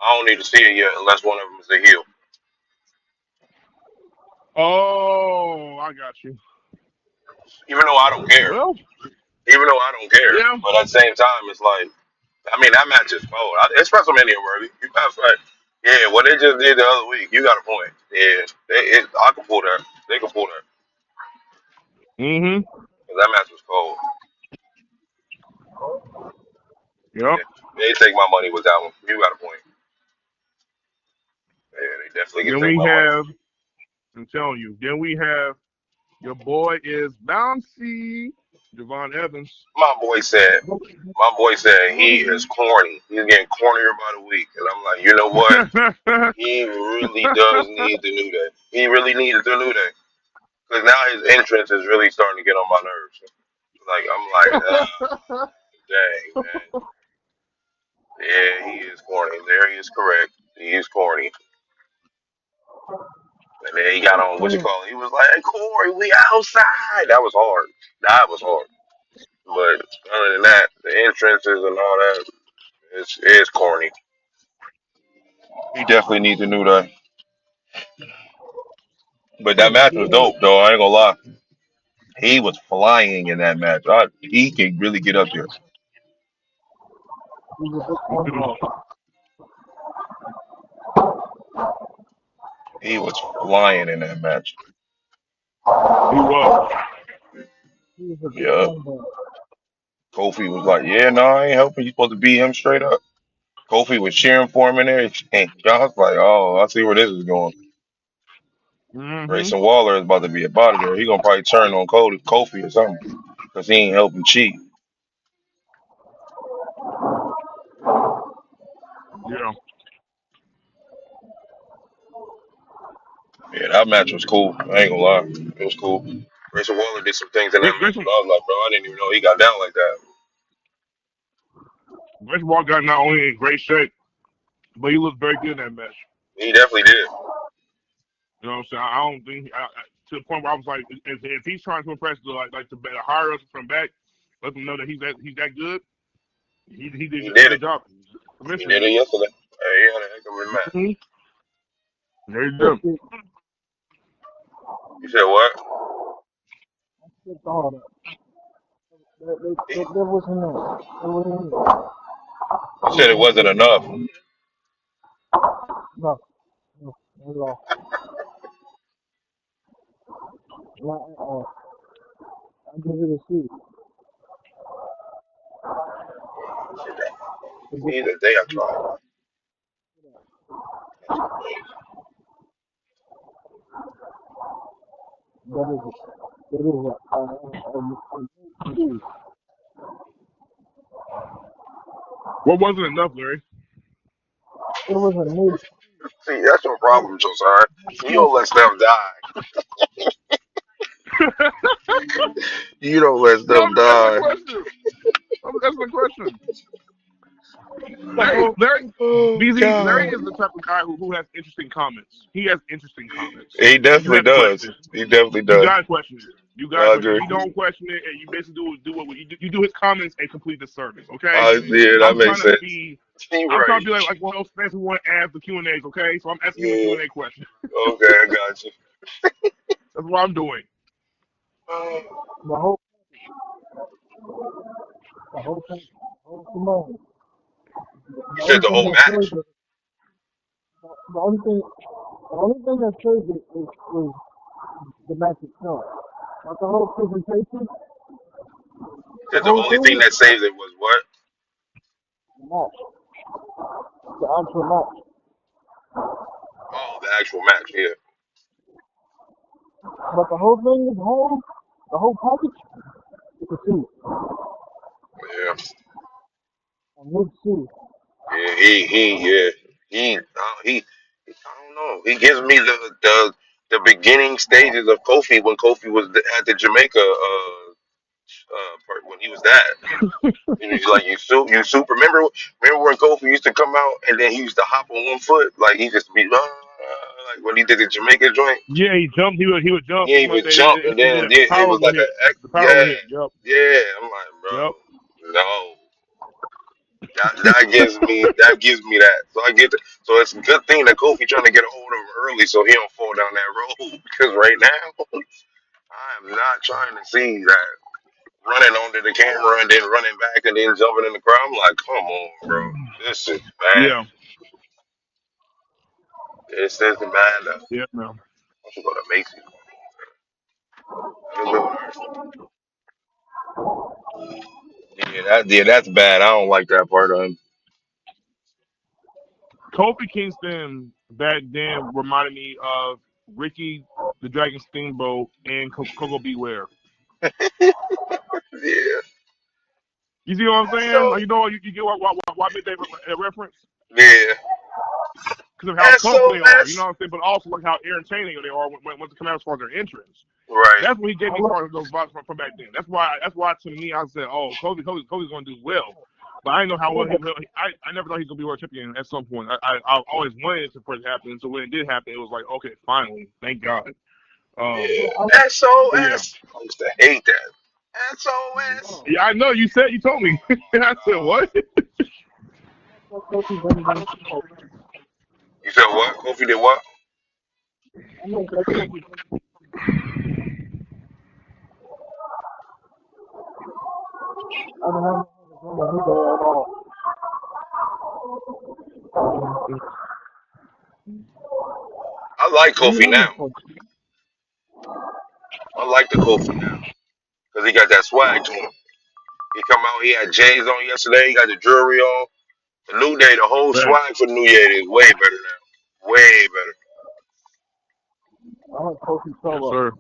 I don't need to see it yet unless one of them is a heel. Oh, I got you. Even though I don't care. Well, Even though I don't care. yeah. But at the same time, it's like, I mean, that match is cold. It's WrestleMania worthy. You got like, yeah, what they just did the other week, you got a point. Yeah, I can pull that. They can pull that. Mm-hmm. 'Cause that match was cold. Yep. Yeah, they take my money with that one. You got a point. Yeah, they definitely can Then take we my money. have, I'm telling you, then we have your boy is bouncy, Javon Evans. My boy said, he is corny. He's getting cornier by the week. And I'm like, you know what? He really does need the New Day. He really needs the New Day. Because now his entrance is really starting to get on my nerves. Like, I'm like, dang, man. Yeah, he is corny. There he is correct. He's corny. And then he got on what you call it. He was like, "Hey, Corey, we outside." That was hard. That was hard. But other than that, the entrances and all that, it's corny. He definitely needs to know that. But that match was dope, though. I ain't gonna lie. He was flying in that match. He can really get up there. He was flying in that match. He was. Yeah. Kofi was like, "Yeah, no, I ain't helping. You supposed to beat him straight up." Kofi was cheering for him in there. And I was like, "Oh, I see where this is going." Mm-hmm. Grayson Waller is about to be about it there. He gonna probably turn on Kofi or something because he ain't helping cheat. Yeah. Yeah, that match was cool. I ain't gonna lie, it was cool. Grayson Waller did some things in that match, Grayson, and I was like, bro, I didn't even know he got down like that. Grayson Waller got not only in great shape, but he looked very good in that match. He definitely did. You know what I'm saying? I don't think to the point where I was like, if he's trying to impress the hire us from back, let them know that he's that good. He He did a did it. good job He commissioning did it him. yesterday. Hey, he had a heck of a match. Mm-hmm. There you go. You said what? He, There wasn't enough. There wasn't enough. you said it wasn't enough. No, no, not at all. Not at all. I give it a C. Shit, either day I tried. That's crazy. That is it. That is it. What wasn't enough, Larry? It was a mid. See, that's your problem, Josiah. You don't let stuff die. You don't let No, stuff I'm just asking a die. question. I'm just asking a question. The whole, Oh Larry God. is the type of guy who has interesting comments. He has interesting comments, He and you definitely have to question does. it. He definitely You does. gotta question it. You gotta I question. If agree. you don't question it, and you basically do what you do his comments a complete disservice. Okay, I see it. That I'm makes trying to sense. be. You're I'm trying right. to be like one of those fans who want to ask the Q and A's. Okay, so I'm asking him a Yeah. Q and A question. Okay, I got you. That's what I'm doing. the whole, the whole thing, the whole command. You The said only the thing whole that saved match. it, the only thing, the only thing that saved it was the match itself. But the whole presentation, You the said the whole only thing thing, that saves it was what? the match, the actual match. Oh, the actual match. Yeah. But the whole thing, the whole package, it's a C. Yeah. A mid C. Yeah. Yeah. I don't know. He gives me the beginning stages of Kofi when Kofi was at the Jamaica part when he was that. And he's like you super. Remember when Kofi used to come out and then he used to hop on one foot like he just be like when he did the Jamaica joint. Yeah, he jumped. He would jump. Yeah, he would jump and And then then a it power was would like hit. a The power yeah would hit. Yep. yeah. I'm like Yep. bro, no. That gives me that. So I get so it's a good thing that Kofi trying to get a hold of him early so he don't fall down that road because right now I am not trying to see that running onto the camera and then running back and then jumping in the crowd. I'm like, come on, bro, this is bad. Yeah. This is bad. Yeah. No. I should go to Macy's. Have a good one, yeah, that's bad. I don't like that part of him. Kofi Kingston back then reminded me of Ricky the Dragon Steamboat and Coco Beware. Yeah. You see what I'm saying? So Like, you get why I made that reference? yeah. Because of how tough they are, you know SOS. what I'm saying? But also like how entertaining they are when they come out as far as their entrance. Right. That's what he gave me as far as those vibes from back then. That's why to me I said, oh, Kofi's gonna do well. But I didn't know how well I never thought he was gonna be world champion at some point. I always wanted it to first happen. So when it did happen, it was like, okay, finally, thank God. Um, Yeah. but yeah, SOS. I used to hate that. SOS. yeah, I know you told me. And I said what? You said what? Kofi did what? I like Kofi now. I like the Kofi now because he got that swag to him. He come out. He had J's on yesterday. He got the jewelry on. The New Day, the whole Thanks. swag for New Year is way better now. Way better. Yes, sir.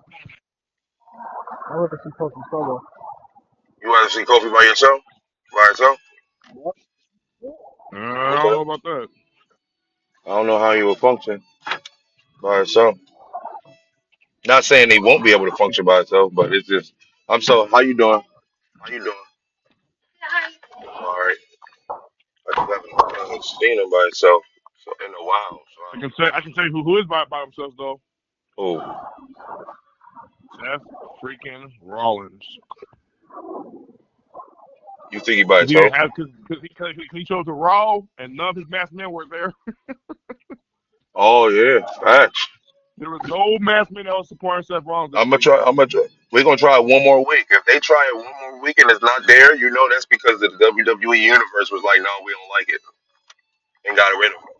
You want to see Kofi by yourself? By yourself? I don't Okay. know about that. I don't know how he will function by himself. Not saying he won't be able to function by himself, but it's just. I'm so. How you doing? How you doing? I'm all right. I just haven't seen him by himself so in a while. So I can tell you who is by themselves though. oh, Seth freaking Rollins. you think he by Because he didn't himself? have because he chose the Raw and none of his masked men were there. Oh yeah, facts. There was no masked men that was supporting Seth Rollins this I'm gonna week. try. I'm gonna try. We're gonna try it one more week. If they try it one more week and it's not there, you know that's because the WWE universe was like, no, we don't like it, and got rid of it.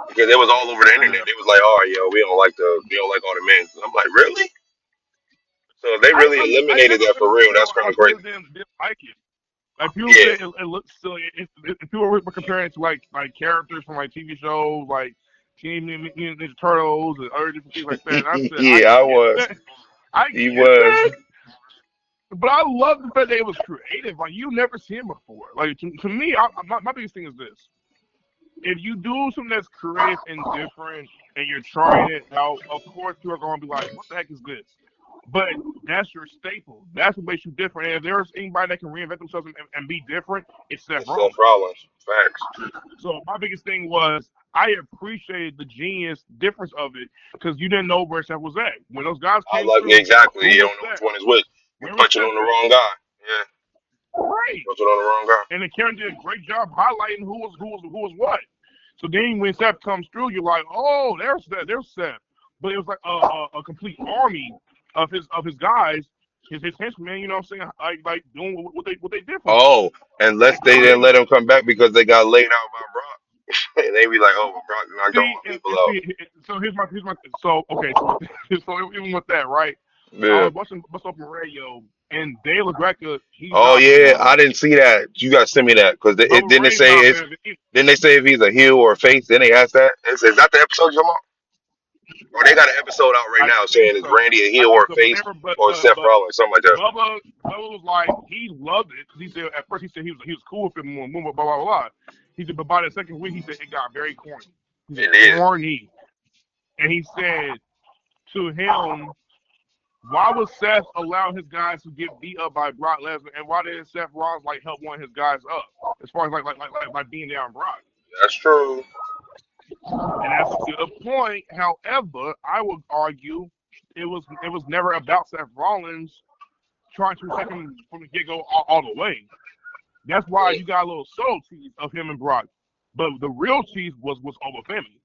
Because it was all over the internet. Yeah. They was like, "Oh, yo, we don't like all the men." I'm like, really? So if they really I eliminated never that for real, understood that's kind how of people crazy. didn't like it. Like people Yeah, say it looks silly. If people were comparing it to like characters from like TV shows like Teenage Mutant Ninja Turtles and other different things like that. And I said, I yeah, I get was. that. I He get was. that. But I love the fact that it was creative. Like you never seen before. Like to me, my biggest thing is this: if you do something that's creative and different, and you're trying it out, of course people are going to be like, "What the heck is this?" But that's your staple. That's what makes you different. And if there's anybody that can reinvent themselves and be different, it's Seth It's Seth Rollins. Rollins. Facts. So my biggest thing was I appreciated the genius difference of it because you didn't know where Seth was at. When those guys I came like through, exactly. who You was don't know which Seth? one is which. You Where was punching Seth on the at? wrong guy. Yeah, Right. punching on the wrong guy. And the Karen did a great job highlighting who was what. So then when Seth comes through, you're like, oh, there's Seth. But it was like a complete army of his guys, his henchmen. You know what I'm saying? Like doing what they did for him. Oh, unless And they didn't creating. let him come back because they got laid out by Brock, and they be like, "Oh, well, Brock knocked all See, my people and out." see. So here's my. So okay. So so even with that, right? I Yeah. was watching What's Up on Radio, and Dave LaGreca, he's Oh not yeah, involved. I didn't see that. You got to send me that because it Bubba didn't they Ray's say not it's there. didn't they say if he's a heel or a face? Then they asked that. Is that the episode you're talking about? Or they got an episode out right I now think saying is so. Randy a I heel or think a so. But face never. or Seth But Rollins, something like that. Bubba was like he loved it because he said at first he was cool with it, blah blah blah blah. He said, but by the second week he said it got very corny. He said It is. corny, and he said to him, why would Seth allow his guys to get beat up by Brock Lesnar, and why didn't Seth Rollins like help one of his guys up as far as like being down Brock? That's true. And that's a good point. However, I would argue it was never about Seth Rollins trying to take him from the get go all the way. That's why Yeah, you got a little subtlety of him and Brock. But the real cheese was over Femi.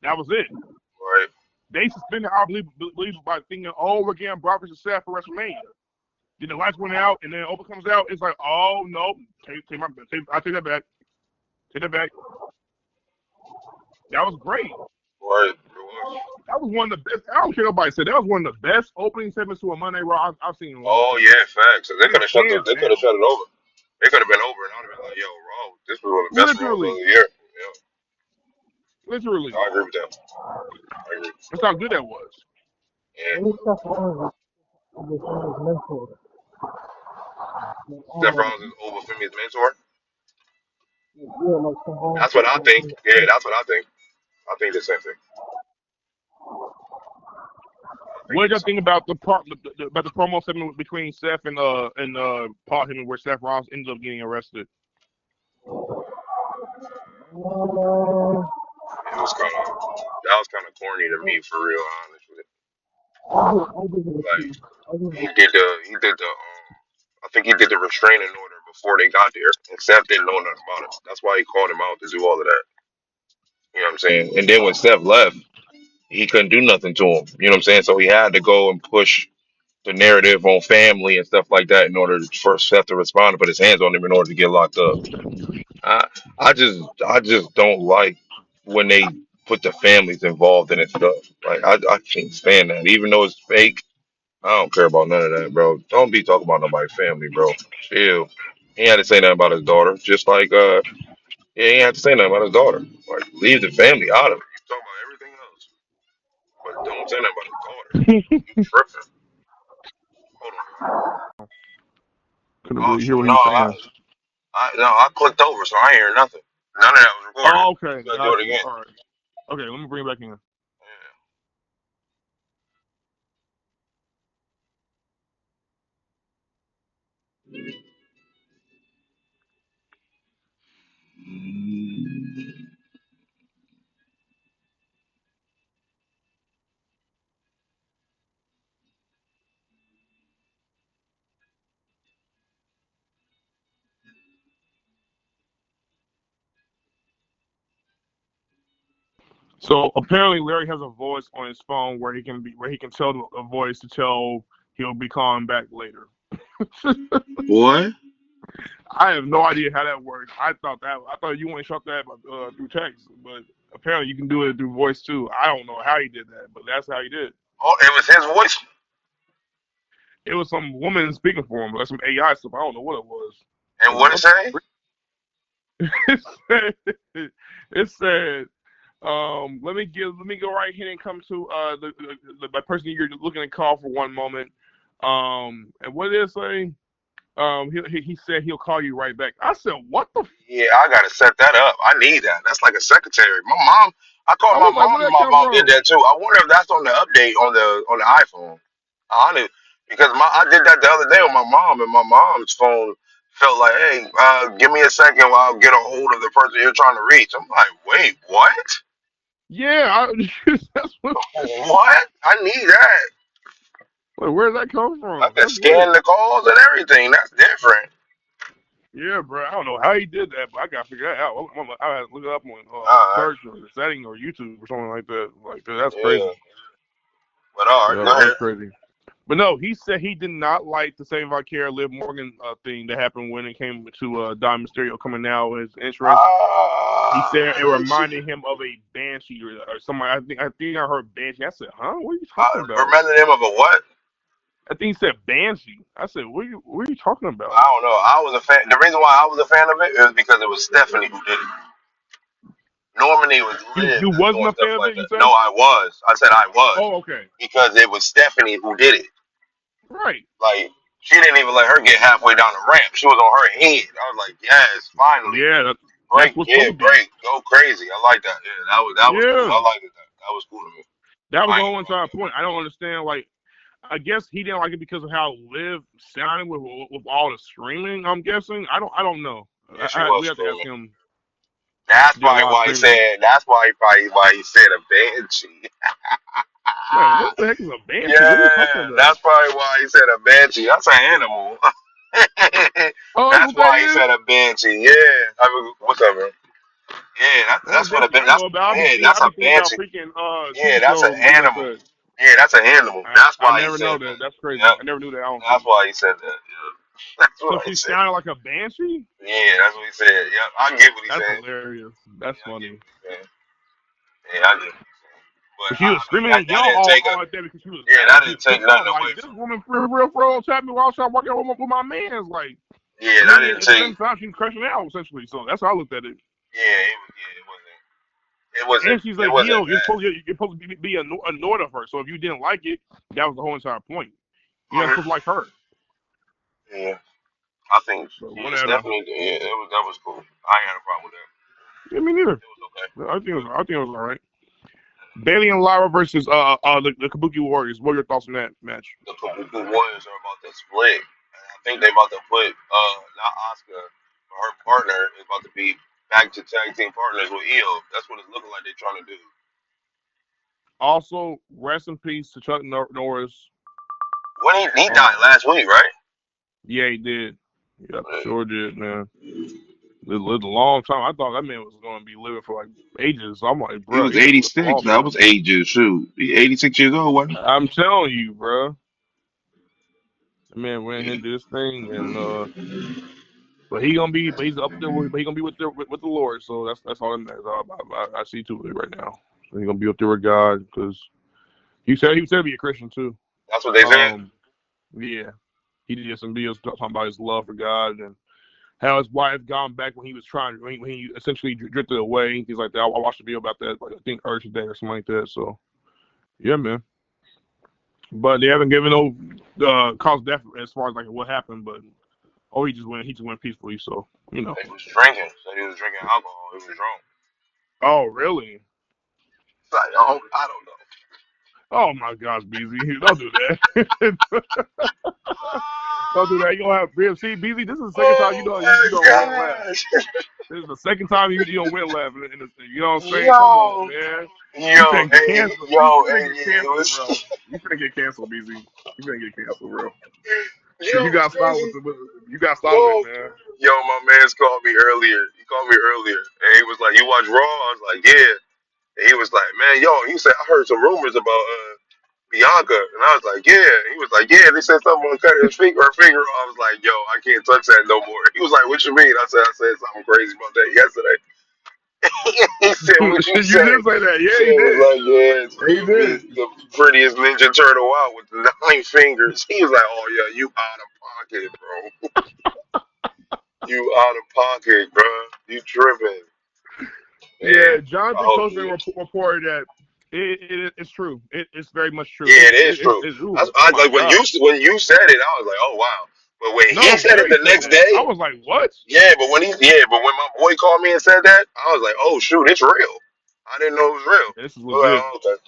That was it. right. They suspended our belief by thinking, oh, we're getting Brock versus Seth for WrestleMania. Then the lights went out, and then Open comes out. It's like, oh no, I take that back. Take that back. That was great. Right. It was. That was one of the best. I don't care what nobody said. That was one of the best opening segments to a Monday Raw I've seen in a long Oh time. yeah, facts. So they could have shut Hands they could have down. shut it over. They could have been over, and I'd have been like, "Yo, Raw, this was one of the best Raws of Literally, the year." Yeah, literally. I agree with that. I agree. That's how good that was. Yeah, Seth Rollins is over Femi's mentor. That's what I think. Yeah, that's what I think. I think the same thing. What did y'all think about about the promo segment between Seth and Paul Heyman, where Seth Rollins ended up getting arrested? It was kind of that was kind of corny to me, for real, honestly. Like I think he did the restraining order before they got there, and Seth didn't know nothing about it. That's why he called him out to do all of that. You know what I'm saying? And then when Seth left, he couldn't do nothing to him. You know what I'm saying? So he had to go and push the narrative on family and stuff like that in order for Seth to respond and put his hands on him in order to get locked up. I I just don't like when they put the families involved in it stuff. Like I can't stand that. Even though it's fake, I don't care about none of that, bro. Don't be talking about nobody's family, bro. Chill. He had to say nothing about his daughter. Just like yeah, he had to say nothing about his daughter. Like leave the family out of it. You talk about everything else. But don't say nothing about his daughter. You tripping. Hold on. Couldn't Oh really hear shoot. what he No, was saying. I clicked over, so I ain't hear nothing. None of that was recorded. Oh, okay, You gotta do got it you. again. All right. Okay, let me bring it back in. So apparently, Larry has a voice on his phone where he can tell a voice to tell he'll be calling back later. What? I have no idea how that works. I thought you only shot that through text, but apparently you can do it through voice too. I don't know how he did that, but that's how he did it. Oh, it was his voice. It was some woman speaking for him, like some AI stuff. I don't know what it was. And what it say? It said, it said let me go right here and come to the person you're looking to call for one moment. And what did it say? He said he'll call you right back. I said, what the? Yeah, I gotta set that up. I need that. That's like a secretary. My mom. I called I my was like, mom, where and that my come mom did from? that too. I wonder if that's on the update on the iPhone. I don't know, because I did that the other day on my mom, and my mom's phone felt like, hey, give me a second while I get a hold of the person you're trying to reach. I'm like, wait, what? Yeah, that's what. What? I need that. Like, where did that come I from? can That's weird. scan the calls and everything. That's different. Yeah, bro. I don't know how he did that, but I gotta figure that out. I had to look it up on All right. search or setting or YouTube or something like that. Like that's Yeah. crazy. But all right, Yeah, go that's ahead. crazy. But no, he said he did not like the Save Our Care Liv Morgan thing that happened when it came to Dom Mysterio coming out with his entrance. He said it reminded him of a banshee or somebody. I think I heard banshee. I said, huh? What are you talking about? Reminded him of a what? I think he said banshee. I said, what are you talking about? I don't know. I was a fan. The reason why I was a fan of it is because it was Stephanie who did it. Normally it was Liv You that's wasn't doing a stuff fan of like it, you that. said? No, I was. I said I was Oh, okay. because it was Stephanie who did it. Right. Like she didn't even let her get halfway down the ramp. She was on her head. I was like, yes, finally, Yeah, that's break, what's supposed yeah, to be. break, go crazy. I like that. Yeah, that was cool. Yeah. I liked it. That was cool to me. That was I the ain't whole gonna lie. entire point. I don't understand. Like, I guess he didn't like it because of how Liv sounded with all the screaming. I'm guessing. I don't know. Yeah, she was We have to ask screaming. him. That's Did a probably lot of why he screaming. said. That's why he said a banshee. Like, what the heck is a banshee? What are you talking Yeah, about? that's probably why he said a banshee. That's an animal. Oh, that's That's what that why he is. said a banshee. Yeah. What's up, man? Yeah, Well, that's what a banshee. I that's know about. yeah, that's I a be thinking about banshee. freaking Yeah, TV that's an shows and things like animal. that. Yeah, that's an animal. That's I why he never said know that. That's that. crazy. Yep. I never knew that. I don't That's think. why he said that. Yeah. That's So why he she said sounded that. like a banshee. Yeah, that's what he said. Yep. I get what he That's said. hilarious. That's Yeah, I get funny. what he said. Yeah, I get what he said. But But she was I mean screaming that, and that yelling didn't take a all like that because she was yeah, that mad. She was didn't take pissed nothing off. away Like this from woman for real tapped me while I was trying to walk out with my man's. Like, yeah, and that then didn't at the take same time she's crashing out essentially. So that's how I looked at it. it wasn't And she's a it wasn't heel. bad. You're supposed to be annoyed of her. So if you didn't like it, that was the whole entire point. You're not Mhm. supposed to like her. Yeah. I think But yeah, it's whatever. definitely yeah, that was cool. I ain't had a problem with that. Yeah, me neither. It was okay. I think it was all right. Bailey and Lara versus the Kabuki Warriors. What are your thoughts on that match? The Kabuki Warriors are about to split. And I think they about to put not Oscar, but her partner is about to be back to tag team partners with Io. That's what it's looking like they're trying to do. Also, rest in peace to Chuck Norris. When he died Um, last week, right? yeah, he did. Yep, Uh, sure did, man. It lived a long time. I thought that man was going to be living for like ages. So I'm like, He bro, was he gonna live for a 86. long That time. was ages. Shoot, he 86 years old, wasn't I'm telling you, bro. The man went ahead he? and did his thing, and but he gonna be, but he's up there. But he gonna be with the Lord. So that's all that matters. I see to it right now. So he gonna be up there with God because he said to be a Christian too. That's what they said. Um, yeah, he did some videos talking about his love for God and how his wife gone back when he was trying when he essentially drifted away. He's like, I watched a video about that, like I think Earth Day or something like that. So yeah, man. But they haven't given no cause of death as far as like what happened. But he just went peacefully. So you know. He was drinking. Said he was drinking alcohol. He was drunk. Oh really? It's like, I don't know. Oh my gosh, BZ, don't do that. Don't do that. You gonna have see, BZ. This is the second time you Oh know you my don't win laugh. gosh. This is the second time you don't win laugh. You know what I'm saying? Come on, Yo. man. You Yo, finna get hey, canceled. You yo, finna hey, get yeah, it canceled, was. bro. You finna get canceled, BZ. You finna get canceled, bro. Cause Yo, you it's got started crazy. you got started with Yo, it, man. yo, my man's called me earlier. He called me earlier, and he was like, "You watch Raw?" I was like, "Yeah." And he was like, "Man, yo," he said, "I heard some rumors about Bianca," and I was like, "Yeah." He was like, "Yeah." They said something on cutting his finger, her finger. I was like, "Yo, I can't touch that no more." He was like, "What you mean?" I said something crazy about that yesterday. He said, "What you You say?" did say that, yeah, Jay he was did. like, "Yeah, it's He did. the prettiest Ninja Turtle out with 9 fingers." He was like, "Oh yeah, you out of pocket, bro. You out of pocket, bro. You tripping, man." Yeah, I Jonathan hope Coachman he. reported that it's true. It's very much true. Yeah, it is true. Ooh, oh my Like god. when you said it, I was like, "Oh wow." But when he No, said it Jerry the said next that. I day, was like, what? but when my boy called me and said that, I was like, "Oh shoot, it's real." I didn't know it was real. This is I was like, legit. "Oh, okay."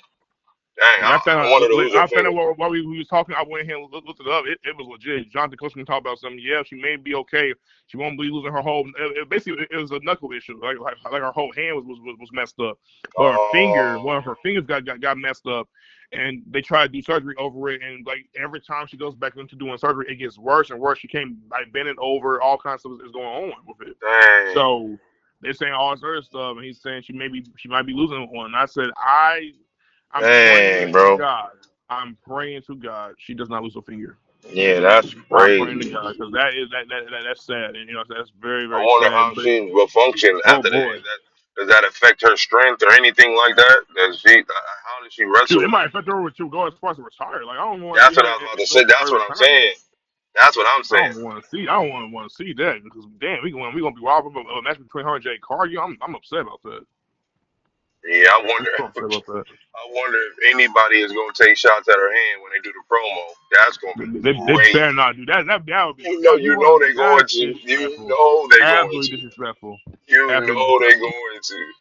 Dang, When I I found wanted to out, lose a finger. while we was talking, I went ahead and looked it up. It was legit. Jonathan Coachman talked about something. Yeah, she may be okay. She won't be losing her whole. Basically, it was a knuckle issue. Like her whole hand was messed up, but her finger, one of Oh, her fingers got messed up, and they tried to do surgery over it. And like every time she goes back into doing surgery, it gets worse and worse. She can't like bending over. All kinds of stuff is going on with it. dang, So they're saying all this other stuff, and he's saying she might be losing one. And I said I'm dang, praying to bro. God. I'm praying to God she does not lose a finger. Yeah, that's I'm praying to crazy. God because that's sad, and that's very I very wonder sad. how But she will function oh after that. boy, Does that affect her strength or anything like that? Does she? How does she shoot, wrestle it now? might affect her to go as far as to retire. Like I don't want to see That's what her I was about to go say. to That's early what I'm retirement. saying. That's what I'm I saying. don't want to see. I don't want to see that because damn, we gonna be robbed of a match between her and Jay Cargill. I'm upset about that. Yeah, I I'm wonder. so upset about that. I wonder if anybody is gonna take shots at her hand when they do the promo. That's gonna be They better crazy. not do that. That would be you You know want they going that's to. You disrespectful. know they going Absolutely to. disrespectful. You Absolutely know they disrespectful. going to.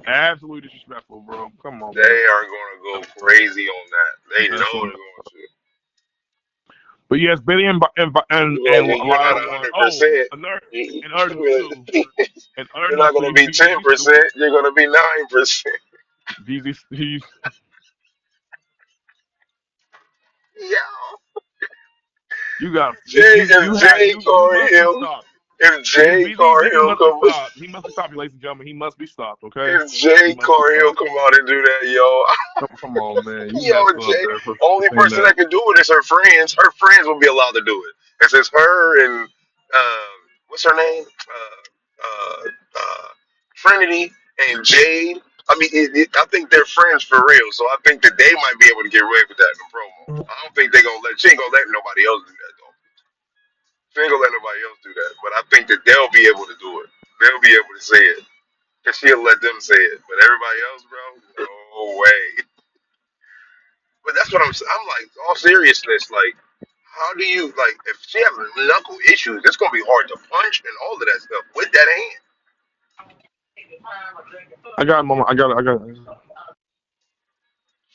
Absolutely disrespectful, bro. Come on, man. They are gonna go crazy on that. They know That's so. they're going to. But yes, Billy You be like, you're not Lara a won. hundred Oh, percent. another news too. And other You're news not too. gonna be ten BZ stupid. percent. You're gonna be 9%. BZ, Yeah. you got Jay, if Jay you must be Carhill, stopped. if You Jay BZ Carhill must be come, stopped. He must be stopped, ladies and gentlemen. He must be stopped. Okay, if he Jay must be Carhill stopped. come out and do that, yo, Come on, man. You yo, messed up, Jay, man, for only saying person that. that can do it is her friends. Her friends will be allowed to do it. It's just her and what's her name? Trinity and Jade. I mean, I think they're friends for real. So I think that they might be able to get away with that in the promo. I don't think they gonna let. She ain't gonna let nobody else do that though. She ain't gonna let nobody else do that. But I think that they'll be able to do it. They'll be able to say it. Cause she'll let them say it. But everybody else, bro, no way. But that's what I'm like, all seriousness, like, how do you like if she has knuckle issues? It's gonna be hard to punch and all of that stuff with that hand. I got a moment. I got.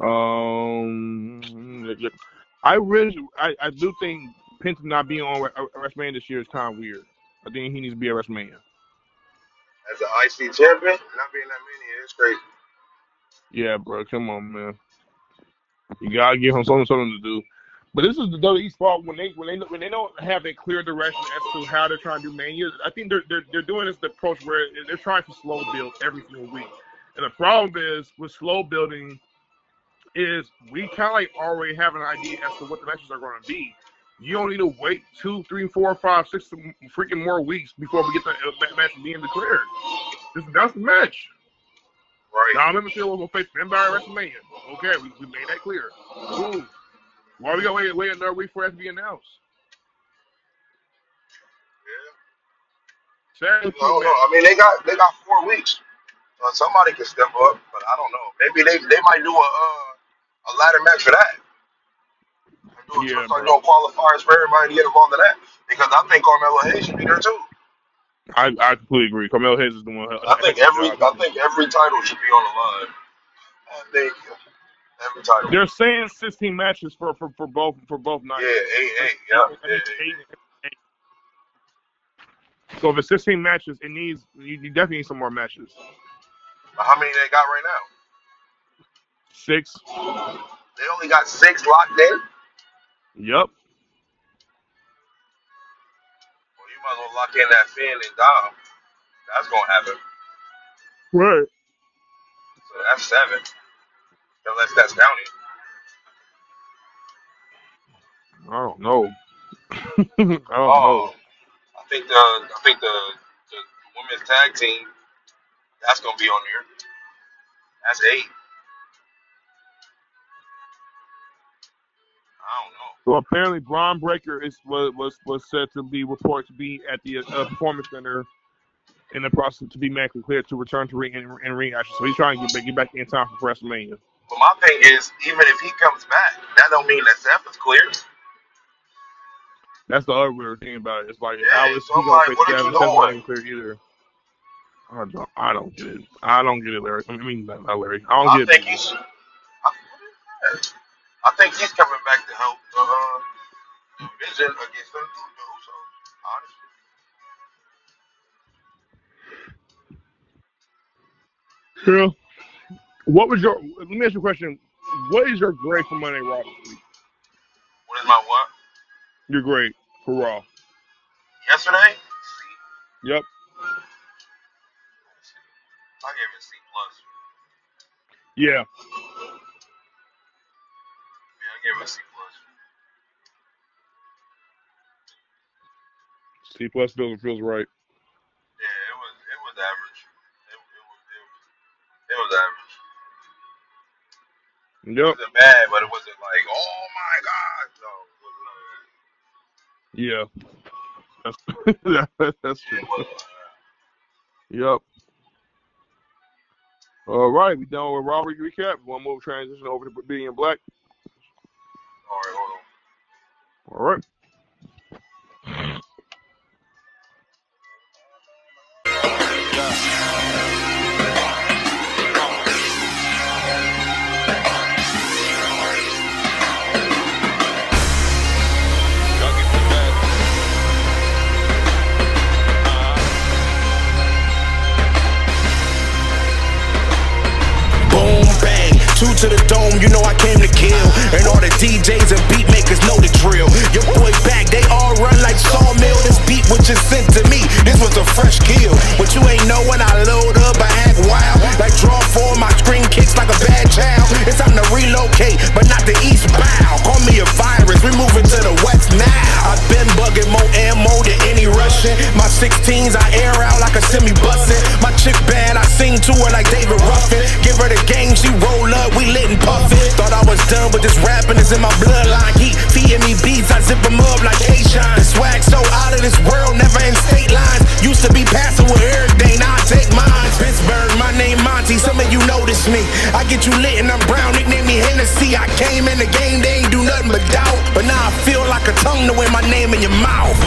I do think Penta not being on WrestleMania this year is kind of weird. I think he needs to be a WrestleMania. As an IC champion, not being that many, it's crazy. Yeah, bro, come on, man. You gotta give him something to do. But this is the WWE's fault when they don't have a clear direction as to how they're trying to do Mania. I think they're doing this approach where they're trying to slow build every single week. And the problem is with slow building is we kind of like already have an idea as to what the matches are going to be. You don't need to wait 2, 3, 4, 5, 6 freaking more weeks before we get the match being declared. That's the match. Right. Dominic Mysterio will face Finn Balor at WrestleMania. Okay, we made that clear. Cool. Why we gotta wait another week for that to be announced? Yeah. I don't know. I mean, they got 4 weeks. Somebody can step up, but I don't know. Maybe they might do a ladder match for that. Start doing qualifiers for everybody to get involved in that, because I think Carmelo Hayes should be there too. I completely agree. Carmelo Hayes is the one. I think every title should be on the line. I think every title. They're saying 16 matches for both nights. Yeah, 8. So if it's 16 matches, you definitely need some more matches. How many they got right now? 6. They only got 6 locked in? Yep. Well, you might as well lock in that Finn and Dom. That's going to happen. Right. So that's 7. Unless that's counting. I don't know. I don't know. I think the women's tag team, that's going to be on there. That's 8. I don't know. So apparently, Braun Breaker was said to be reported to be at the Performance Center in the process to be medically cleared to return to ring action. So he's trying to get back in time for WrestleMania. But my thing is, even if he comes back, that don't mean that Seth is cleared. That's the other weird thing about it. It's like, yeah, how is he going to face Seth? Seth not clear either. I don't get it. I don't get it, Larry. I mean, not Larry. I don't get it. I think he's coming back to help Vision against the Usos, honestly. Yeah. Let me ask you a question. What is your grade for Monday Raw this week? What is my what? Your grade for Raw. Yesterday? Yep. I gave it C+. Yeah. I gave it a C+. C+ feels right. Yeah, it was average. It was average. Yep. It wasn't bad, but it wasn't like, oh my God. No, it wasn't. Yeah. That's true. Yep. All right, we done with Raw recap. One more transition over to being black. All right, hold on. All right. Two to the dome, you know I came to kill. And all the DJs and beat makers know the drill. Your boy back, they all run like sawmill. This beat was just sent to me, this was a fresh kill. But you ain't know when I load up, I act wild. Like draw form, my screen kicks like a bad child. It's time to relocate, but not the east bow. Call me a virus, we moving to the west now. I've been bugging more ammo than any Russian. My 16s I air out like a semi-bustin'. My chick bad, I sing to her like David Ruffin. Give her the game, she roll up. We lit and puffin'. Thought I was done, but this rapping is in my bloodline. He feeding me beats, I zip them up like K-Shine. The swag so out of this world, never in state lines. Used to be passing with everything, now I take mine. Pittsburgh, my name Monty, some of you notice me. I get you lit and I'm brown, nickname me Hennessy. I came in the game, they ain't do nothing but doubt. But now I feel like a tongue to win my name in your mouth.